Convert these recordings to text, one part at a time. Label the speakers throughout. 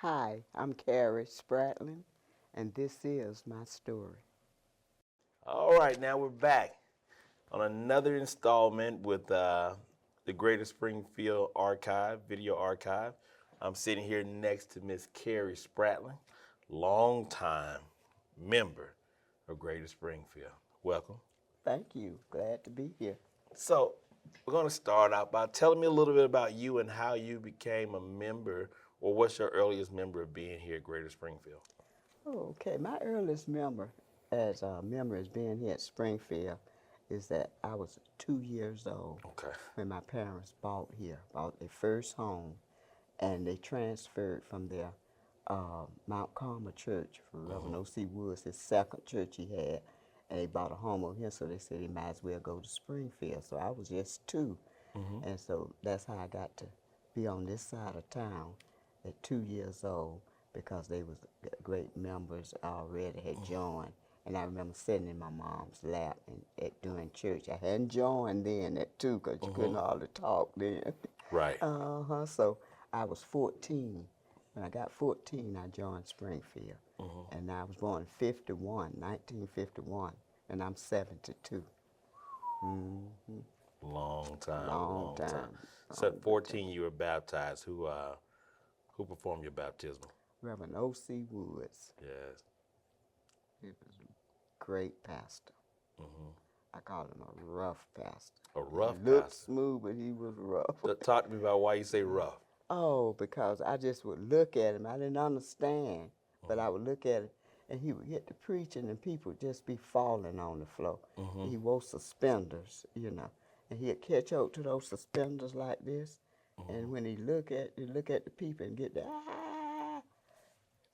Speaker 1: Hi, I'm Carrie Spratling, and this is my story.
Speaker 2: All right, now we're back on another installment with the Greater Springfield Archive, Video Archive. I'm sitting here next to Miss Carrie Spratling, longtime member of Greater Springfield. Welcome.
Speaker 1: Thank you. Glad to be here.
Speaker 2: So, we're going to start out by telling me a little bit about you and how you became a member, or what's your earliest member of being here at Greater Springfield?
Speaker 1: Okay, my earliest memory as being here at Springfield is that I was 2 years old
Speaker 2: Okay.
Speaker 1: when my parents bought their first home, and they transferred from their Mount Carmel church from Reverend O.C. Woods, his second church he had, and they bought a home over here, so they said they might as well go to Springfield. So I was just two, and so that's how I got to be on this side of town at 2 years old because they was great members already had joined. And I remember sitting in my mom's lap during church. I hadn't joined then at 2 because you couldn't hardly talk then.
Speaker 2: Right.
Speaker 1: So I was 14. When I got 14, I joined Springfield. And I was born in 1951, and I'm 72.
Speaker 2: Long time,
Speaker 1: Long
Speaker 2: long time.
Speaker 1: time.
Speaker 2: So at 14, you were baptized. Who performed your baptism?
Speaker 1: Reverend O.C. Woods.
Speaker 2: Yes.
Speaker 1: He was a great pastor. I call him a rough pastor.
Speaker 2: A rough
Speaker 1: He looked
Speaker 2: pastor.
Speaker 1: smooth, but he was rough.
Speaker 2: Talk to me about why you say rough.
Speaker 1: Oh, because I just would look at him. I didn't understand, but I would look at him, and he would get to preaching, and people would just be falling on the floor. He wore suspenders, and he'd catch up to those suspenders like this, and when he look at the people and get the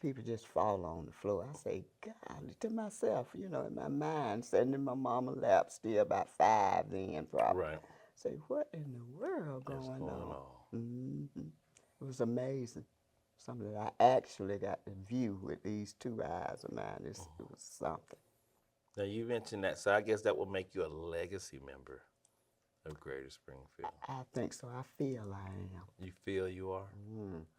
Speaker 1: people just fall on the floor. I say, golly, to myself, in my mind, sitting in my mama's lap, still about 5 then, probably.
Speaker 2: Right.
Speaker 1: Say, what in the world
Speaker 2: What's
Speaker 1: going
Speaker 2: going
Speaker 1: on?
Speaker 2: on?
Speaker 1: It was amazing. Something that I actually got to view with these two eyes of mine. It was something.
Speaker 2: Now you mentioned that, so I guess that will make you a legacy member of Greater Springfield.
Speaker 1: I think so. I feel I am.
Speaker 2: You feel you are?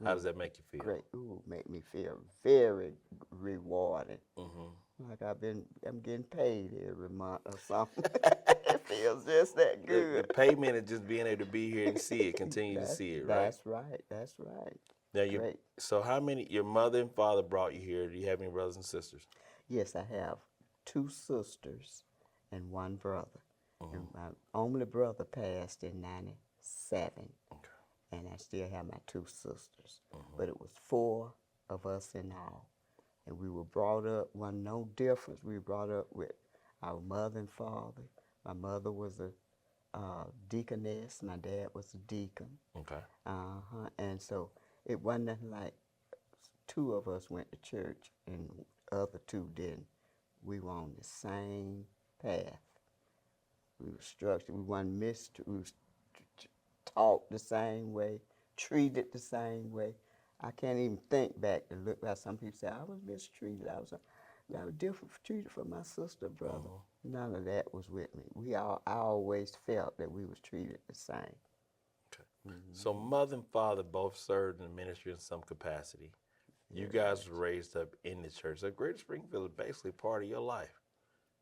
Speaker 2: How does that make you feel?
Speaker 1: Great. Ooh, make me feel very rewarded. Like I'm getting paid every month or something. It feels just that good.
Speaker 2: The payment is just being able to be here and see it, continue to see it, right?
Speaker 1: That's right. That's right.
Speaker 2: Now
Speaker 1: Great.
Speaker 2: So how many? Your mother and father brought you here. Do you have any brothers and sisters?
Speaker 1: Yes, I have 2 sisters and 1 brother. And my only brother passed in 97.
Speaker 2: Okay.
Speaker 1: And I still have my 2 sisters. But it was 4 of us in all. And we were brought up, wasn't no difference. We were brought up with our mother and father. My mother was a deaconess. My dad was a deacon.
Speaker 2: Okay.
Speaker 1: And so it wasn't nothing like 2 of us went to church and the other 2 didn't. We were on the same path. We were structured. We weren't we was taught the same way, treated the same way. I can't even think back to look back. Some people say I was mistreated. I was different treated from my sister, brother. None of that was with me. I always felt that we was treated the same.
Speaker 2: Okay. So mother and father both served in the ministry in some capacity. You guys were raised up in the church. So Greater Springfield is basically part of your life.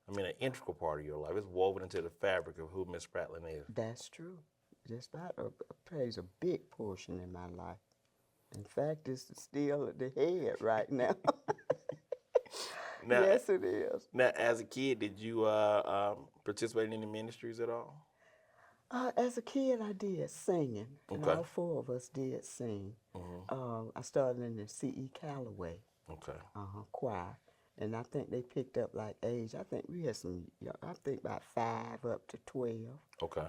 Speaker 2: I mean, an integral part of your life. It's woven into the fabric of who Miss Spratling is.
Speaker 1: That's true. Just about plays a big portion in my life. In fact, it's still at the head right now.
Speaker 2: Now,
Speaker 1: yes, it is.
Speaker 2: Now, as a kid, did you participate in any ministries at all?
Speaker 1: As a kid, I did singing, and
Speaker 2: Okay.
Speaker 1: all 4 of us did sing. I started in the C.E. Calloway
Speaker 2: Okay.
Speaker 1: choir, and I think they picked up like age. I think we had some. I think about 5 up to 12.
Speaker 2: Okay.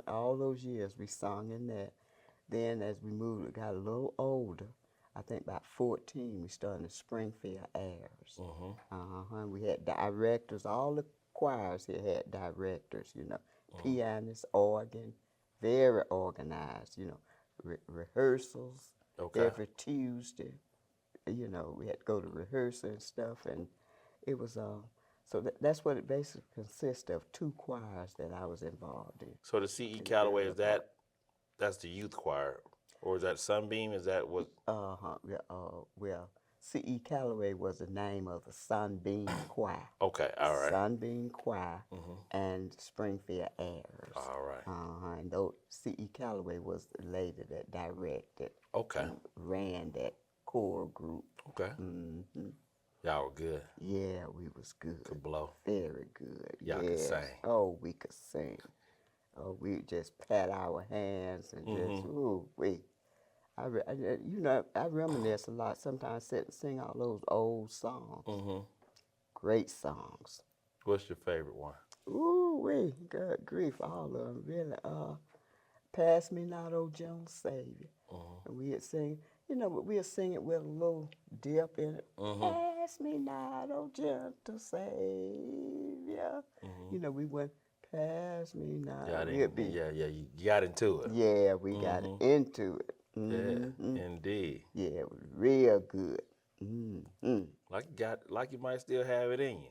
Speaker 1: All those years we sung in that. Then as we got a little older, I think about 14, we started the Springfield Airs. We had directors. All the choirs here had directors, pianists, organ, very organized, rehearsals every Tuesday. We had to go to rehearsal and stuff, and it was so that's what it basically consists of, 2 choirs that I was involved in.
Speaker 2: So the C.E. Calloway, that's the youth choir? Or is that Sunbeam? Is that what?
Speaker 1: Yeah, well, C.E. Calloway was the name of the Sunbeam Choir.
Speaker 2: Okay, all right.
Speaker 1: Sunbeam Choir and Springfield Airs.
Speaker 2: All right.
Speaker 1: And though C.E. Calloway was the lady that directed
Speaker 2: Okay.
Speaker 1: and ran that core group.
Speaker 2: Okay.
Speaker 1: hmm
Speaker 2: Y'all were good.
Speaker 1: Yeah, we was good.
Speaker 2: Could blow.
Speaker 1: Very good.
Speaker 2: Y'all could
Speaker 1: yes.
Speaker 2: sing.
Speaker 1: Oh, we could sing. Oh, we just pat our hands and just, ooh, we. I reminisce a lot. Sometimes sit and sing all those old songs. Great songs.
Speaker 2: What's your favorite one?
Speaker 1: Ooh, we good grief, all of them really. Pass Me Not, O Gentle Savior. And we'd sing, but we'd sing it with a little dip in it. Pass me not, O gentle Savior. We went, pass me not.
Speaker 2: You got into it.
Speaker 1: Yeah, we got into it.
Speaker 2: Yeah, indeed.
Speaker 1: Yeah, it was real good.
Speaker 2: Like you might still have it in you.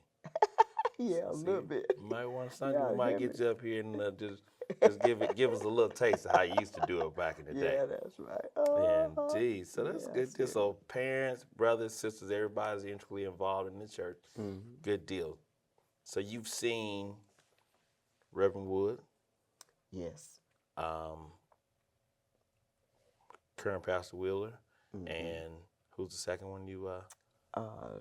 Speaker 1: Yeah, a little bit.
Speaker 2: You might want something. We might get you up here and just give us a little taste of how you used to do it back in the day.
Speaker 1: Yeah, that's right.
Speaker 2: Indeed. So that's good.
Speaker 1: Good.
Speaker 2: So parents, brothers, sisters, everybody's intricately involved in the church. Good deal. So you've seen Reverend Wood.
Speaker 1: Yes.
Speaker 2: Current Pastor Wheeler. And who's the second one you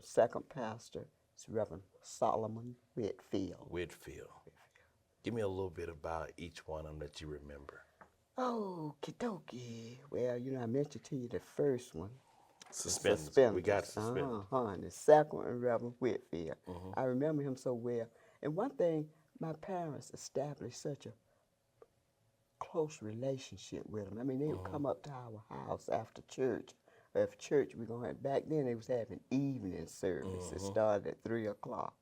Speaker 1: Second pastor is Reverend Solomon Whitfield.
Speaker 2: Whitfield. Give me a little bit about each one of them that you remember.
Speaker 1: Okie dokie. Well, I mentioned to you the first one.
Speaker 2: Suspenders. We got suspenders.
Speaker 1: And the second one, Reverend Whitfield. I remember him so well. And one thing, my parents established such a close relationship with him. I mean, they would come up to our house after church. After church, back then they was having evening service. It started at 3 o'clock.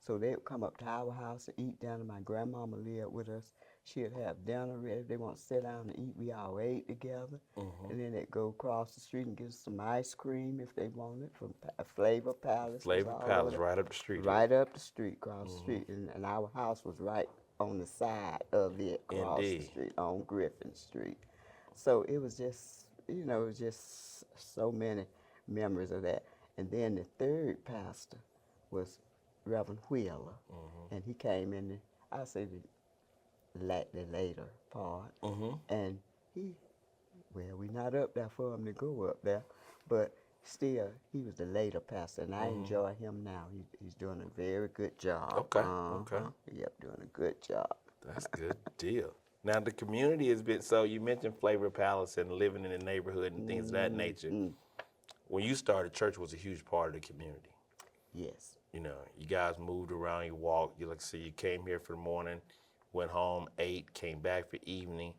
Speaker 1: So they would come up to our house and eat dinner. My grandmama lived with us. She'd have dinner ready. If they want to sit down and eat, we all ate together. And then they'd go across the street and get us some ice cream if they wanted from Flavor Palace.
Speaker 2: Flavor Palace, right up the street.
Speaker 1: Right up the street, across the street. And our house was right on the side of it, across the street, on Griffin Street. So it was just, so many memories of that. And then the third pastor was Reverend Wheeler. And he came in, I say the later part. And we're not up there for him to go up there, but still, he was the later pastor, and I enjoy him now. He's doing a very good job.
Speaker 2: Okay.
Speaker 1: Yep, doing a good job.
Speaker 2: That's a good deal. Now, the community has been, so you mentioned Flavor Palace and living in the neighborhood and things of that nature. When you started, church was a huge part of the community.
Speaker 1: Yes.
Speaker 2: You guys moved around, you walked, you came here for the morning, went home, ate, came back for evening,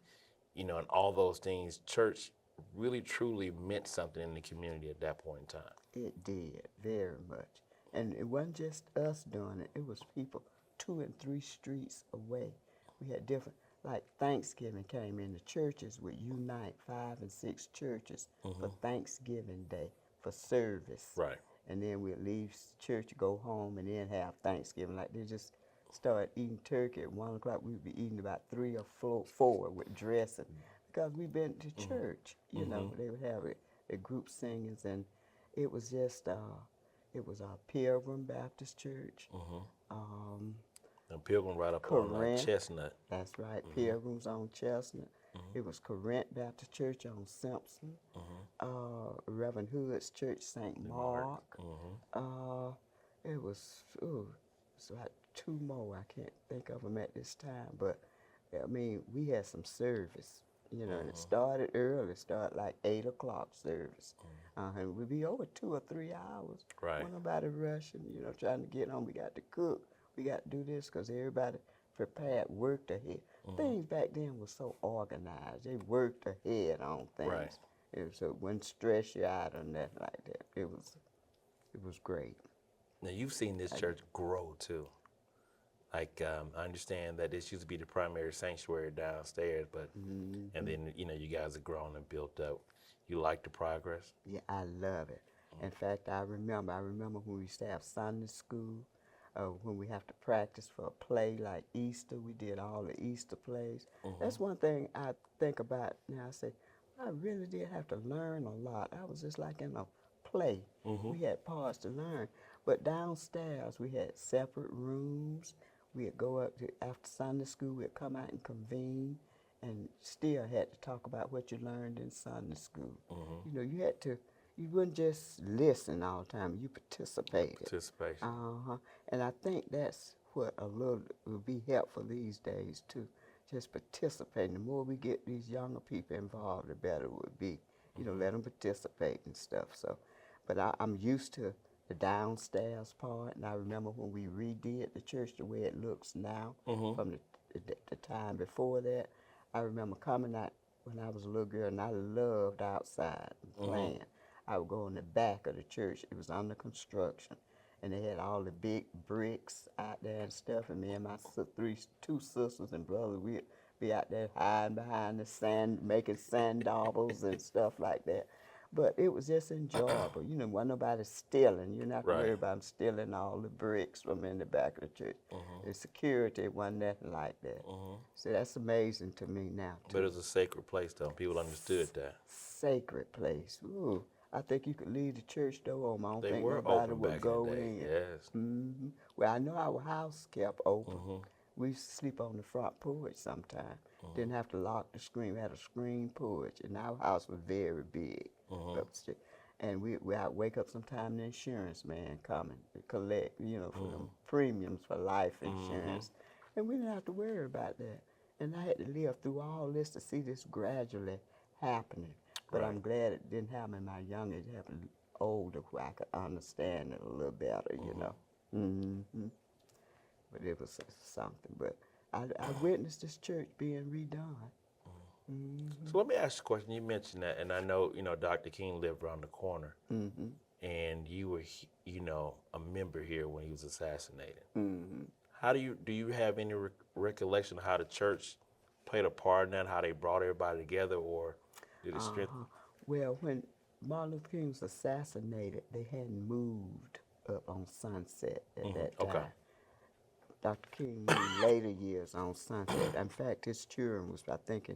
Speaker 2: and all those things. Church really, truly meant something in the community at that point in time.
Speaker 1: It did, very much. And it wasn't just us doing it. It was people 2 and 3 streets away. We had different, like Thanksgiving came in, the churches would unite, 5 and 6 churches for Thanksgiving Day, for service.
Speaker 2: Right.
Speaker 1: And then we'd leave church, go home, and then have Thanksgiving. Like they just started eating turkey at 1 o'clock. We'd be eating about 3 or 4 with dressing. Because we've been to church, they would have a group singings, and it was just, it was our Pilgrim Baptist Church.
Speaker 2: And Pilgrim right up on Chestnut.
Speaker 1: That's right, Pilgrims on Chestnut. It was Corinth Baptist Church on Simpson. Reverend Hood's Church, St. Mark. It was like 2 more. I can't think of them at this time, but I mean, we had some service. And it started early. It started like 8 o'clock service. And we'd be over 2 or 3 hours.
Speaker 2: Right.
Speaker 1: Wasn't nobody rushing, trying to get home. We got to cook. We got to do this because everybody prepared, worked ahead. Things back then were so organized. They worked ahead on things.
Speaker 2: Right.
Speaker 1: So it wouldn't stress you out or nothing like that. It was great.
Speaker 2: Now, you've seen this church grow, too. Like, I understand that this used to be the primary sanctuary downstairs, but, and then, you guys have grown and built up. You like the progress? Yeah,
Speaker 1: I love it. In fact, I remember when we used to have Sunday school, when we have to practice for a play like Easter. We did all the Easter plays. That's one thing I think about now. I say, I really did have to learn a lot. I was just like in a play. We had parts to learn. But downstairs, we had separate rooms. We'd go up to, after Sunday school, we'd come out and convene and still had to talk about what you learned in Sunday school. You know, you had to, you wouldn't just listen all the time, you participated.
Speaker 2: Participation.
Speaker 1: And I think that's what a little would be helpful these days too. Just participating. The more we get these younger people involved, the better it would be. You know, let them participate and stuff. So, but I'm used to the downstairs part, and I remember when we redid the church the way it looks now from the time before that. I remember coming out when I was a little girl, and I loved outside and playing. I would go in the back of the church. It was under construction, and they had all the big bricks out there and stuff. And me and my two sisters and brothers, we'd be out there hiding behind the sand, making sand daubers and stuff like that. But it was just enjoyable. You know, wasn't nobody stealing. You not to worry about them stealing all the bricks from in the back of the church. The security wasn't nothing like that. So that's amazing to me now, too.
Speaker 2: But it was a sacred place, though. People understood that.
Speaker 1: Sacred place. Ooh. I think you could leave the church door open. I don't
Speaker 2: They
Speaker 1: think
Speaker 2: were
Speaker 1: nobody
Speaker 2: open
Speaker 1: would
Speaker 2: back
Speaker 1: go
Speaker 2: in the day.
Speaker 1: in.
Speaker 2: Yes.
Speaker 1: Well, I know our house kept open. We used to sleep on the front porch sometime. Didn't have to lock the screen. We had a screen porch, and our house was very big upstairs. And I'd wake up sometime, and the insurance man coming to collect, you know, for them premiums for life insurance. And we didn't have to worry about that. And I had to live through all this to see this gradually happening. But I'm glad it didn't happen in my young age. It happened older where I could understand it a little better, you know. But it was something. But I witnessed this church being redone.
Speaker 2: So let me ask you a question. You mentioned that, and I know, you know, Dr. King lived around the corner, and you were, you know, a member here when he was assassinated. How do you have any recollection of how the church played a part in that, how they brought everybody together, or did it strengthen?
Speaker 1: Well, when Martin Luther King was assassinated, they hadn't moved up on Sunset at that time.
Speaker 2: Okay.
Speaker 1: Dr. King moved later years on Sunset. In fact, his children was, I think,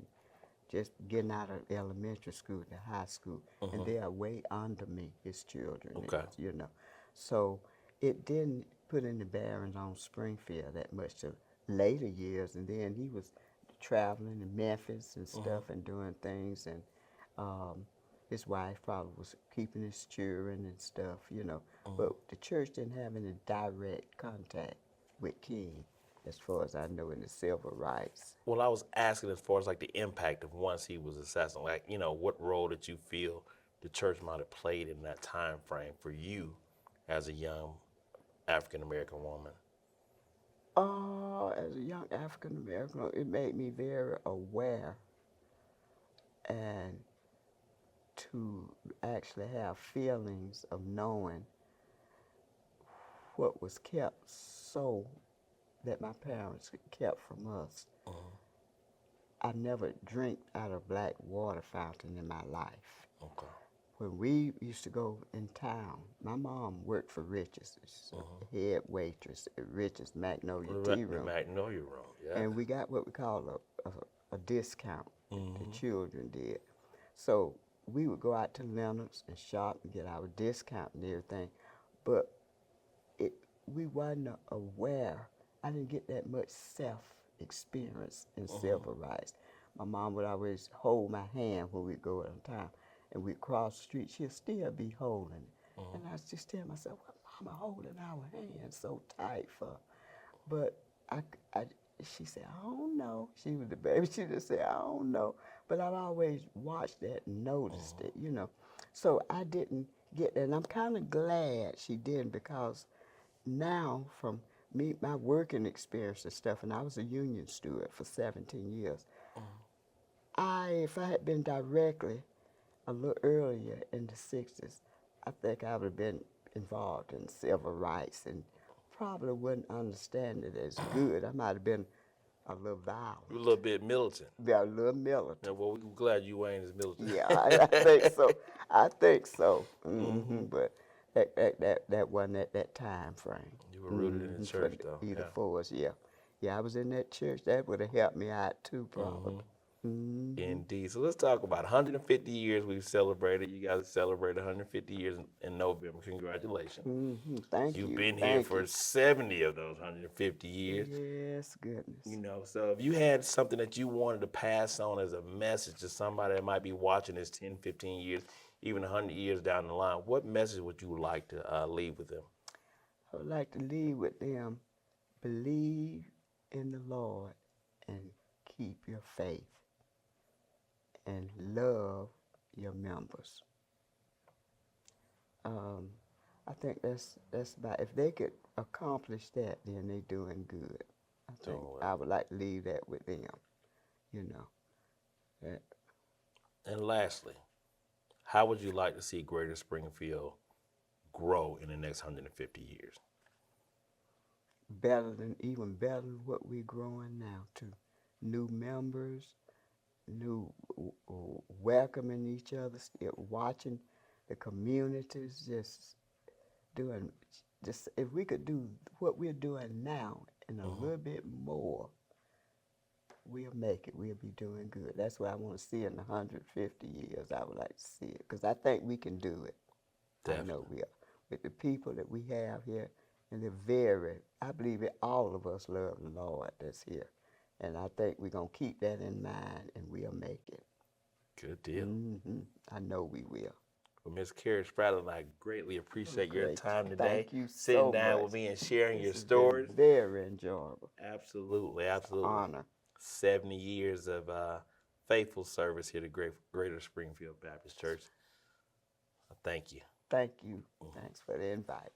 Speaker 1: just getting out of elementary school to high school, and they are way under me, his children.
Speaker 2: Okay.
Speaker 1: You know, so it didn't put any bearings on Springfield that much till later years, and then he was traveling in Memphis and stuff and doing things, and his wife probably was keeping his children and stuff, you know. But the church didn't have any direct contact with King, as far as I know, in the civil rights.
Speaker 2: Well, I was asking as far as like the impact of once he was assassinated, like, you know, what role did you feel the church might have played in that time frame for you as a young African-American woman?
Speaker 1: As a young African-American, it made me very aware and to actually have feelings of knowing what was kept so that my parents kept from us. I never drank out of black water fountain in my life.
Speaker 2: Okay.
Speaker 1: When we used to go in town, my mom worked for Rich's, head waitress at Rich's Magnolia Tea Room.
Speaker 2: Magnolia Room, yeah.
Speaker 1: And we got what we call a discount. The children did. So we would go out to Leonard's and shop and get our discount and everything. But we wasn't aware. I didn't get that much self-experience in civil rights. My mom would always hold my hand when we'd go in town, and we'd cross the street. She'd still be holding it. And I was just telling myself, what Mama holding our hands so tight for? But she said, I don't know. She was the baby. She just said, I don't know. But I've always watched that and noticed it, you know. So I didn't get that. And I'm kind of glad she didn't, because now from me, my working experience and stuff, and I was a union steward for 17 years. If I had been directly a little earlier in the 60s, I think I would have been involved in civil rights and probably wouldn't understand it as good. I might have been a little violent.
Speaker 2: You were a little bit militant.
Speaker 1: Yeah, a little militant.
Speaker 2: Yeah, well, we're glad you ain't as militant.
Speaker 1: Yeah, I think so. I think so. But that wasn't at that time frame.
Speaker 2: You were rooted in the church, though.
Speaker 1: Either for us, yeah. Yeah, I was in that church. That would have helped me out too, probably.
Speaker 2: Indeed. So let's talk about 150 years we've celebrated. You guys celebrated 150 years in November. Congratulations.
Speaker 1: Thank
Speaker 2: You've
Speaker 1: you.
Speaker 2: been here
Speaker 1: Thank
Speaker 2: for
Speaker 1: you.
Speaker 2: 70 of those 150 years.
Speaker 1: Yes, goodness.
Speaker 2: So if you had something that you wanted to pass on as a message to somebody that might be watching this 10, 15 years, even 100 years down the line, what message would you like to leave with them?
Speaker 1: I would like to leave with them, believe in the Lord and keep your faith and love your members. I think that's about, if they could accomplish that, then they're doing good. I think
Speaker 2: Doing well.
Speaker 1: I would like to leave that with them, you know. That
Speaker 2: And lastly, how would you like to see Greater Springfield grow in the next 150 years?
Speaker 1: even better than what we're growing now too. New members, new welcoming each other, still watching the communities, just doing, just if we could do what we're doing now and a little bit more, we'll make it. We'll be doing good. That's what I want to see in 150 years. I would like to see it because I think we can do it.
Speaker 2: Definitely.
Speaker 1: I know we are. With the people that we have here, and I believe that all of us love the Lord that's here. And I think we're going to keep that in mind and we'll make it.
Speaker 2: Good deal.
Speaker 1: I know we will.
Speaker 2: Well, Ms. Carrie Spratling, I greatly appreciate your
Speaker 1: Great.
Speaker 2: time today.
Speaker 1: Thank you
Speaker 2: Sitting
Speaker 1: so
Speaker 2: down
Speaker 1: much.
Speaker 2: with me and sharing your
Speaker 1: This has been
Speaker 2: stories.
Speaker 1: very enjoyable.
Speaker 2: Absolutely, absolutely.
Speaker 1: Honor.
Speaker 2: 70 years of faithful service here at Greater Springfield Baptist Church. Thank you.
Speaker 1: Thank you. Thanks for the invite.